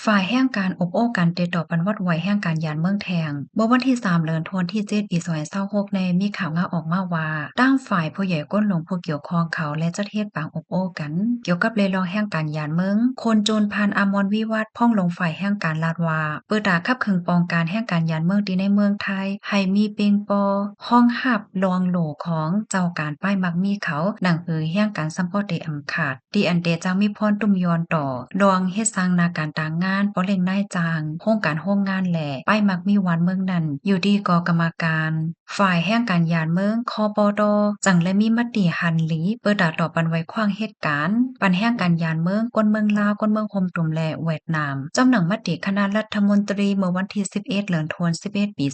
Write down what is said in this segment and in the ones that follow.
ฝ่ายแห่งการอบโอ้กันติดต่อปันวัดไหวแห่งการยานเมืองแทงเมื่อวันที่3เดือนธันวาคมที่7ปี2026ในมีข่าวงาออกมาว่าตั้งฝ่ายผู้ใหญ่ก้นหลวงผู้เกี่ยวข้องเขาและเจ้าเทศปางอบโอ้กันเกี่ยวกับเรื่องแห่งการยานเมืองคนโจรพันอมรวิวัฒน์พ่องลงฝ่ายแห่งการลาดว่าเปิดตาคับขึงปองการแห่งการยานเมืองที่ในเมืองไทยให้มีเปงปอห้องหับลวงโหลของเจ้าการป้ายมักมีเขาหนังแห่งการซัมพอเตอำขาดดีอันเดจังมีพรตุ้มยอนต่อลวงเฮ็ดสร้างนาการต่างงานปอเล่งนายจางโครงการโรงงานแหล่ป้ายมักมีวันเมืองนั้นอยู่ดีกกรรมการฝ่ายแห่งการยานเมืองคปดจังและมีมติหันหลีเปิดดาต่อปันไว้ขว้างเหตุการณ์ปันแห่งการยานเมืองก้นเมืองลาวก้นเมืองโฮมตุ่มและเวียดนามจำหนังมติคณะรัฐมนตรีเมื่อวันที่11เดือนธันวาคม11ปี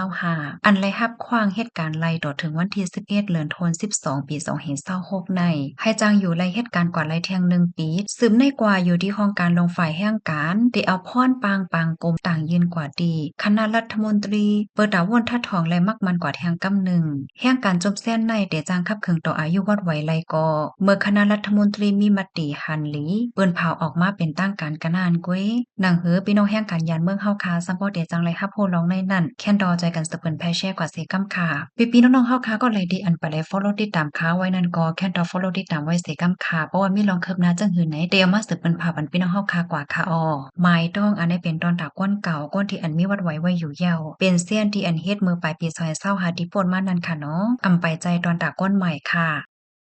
2025อันไล่รับขว้างเหตุการณ์ไล่ต่อถึงวันที่11เดือนธันวาคม12ปี2026ในให้จางอยู่ไล่เหตุการณ์กว่าไล่เที่ยง1ปีสืบในกว่าอยู่ที่ห้องการลงฝ่ายแห่งการได้เอาพรปางกลมต่างยืนกว่าดีคณะรัฐมนตรีเปิดดาวนทัดทองและมักมันกว่าแทงกำหนึ่งแห่งการจบแส้นในเดจางคับเคืองต่ออายุวัดไหวไลกอเมื่อคณะรัฐมนตรีมีมติหันหลีเปิ้นเผาออกมาเป็นตั้งการกะนานก้วยหนังพี่น้องแห่งการยานเมืองเฮาคาซัมพอเดจังไรฮับโพลองในนั่นแค่นดอใจกันสะเปิ้นแพแช่กว่าเสกำค่ะพี่น้องๆเฮาคาก็เลยดีอันไปเลย follow ติดตามข่าวไว้นั่นก็แค่นดอ follow ติดตามไว้เสกำค่ะเพราะว่ามีลองคืบหน้าจังหือไหนเดี๋ยวมาสืบเปิ้นพาปันพี่น้องเฮาคากว่าค่ะหมายต้องอันนี้เป็นตอนตาก้นเก่าก้นที่อันมีวัดไว้อยู่ยาวเป็นเสี้ยนที่อันเฮ็ดมือปลายปี2025ที่ป่นมานั่นค่ะเนาะอำไปใจตอนตาก้นใหม่ค่ะ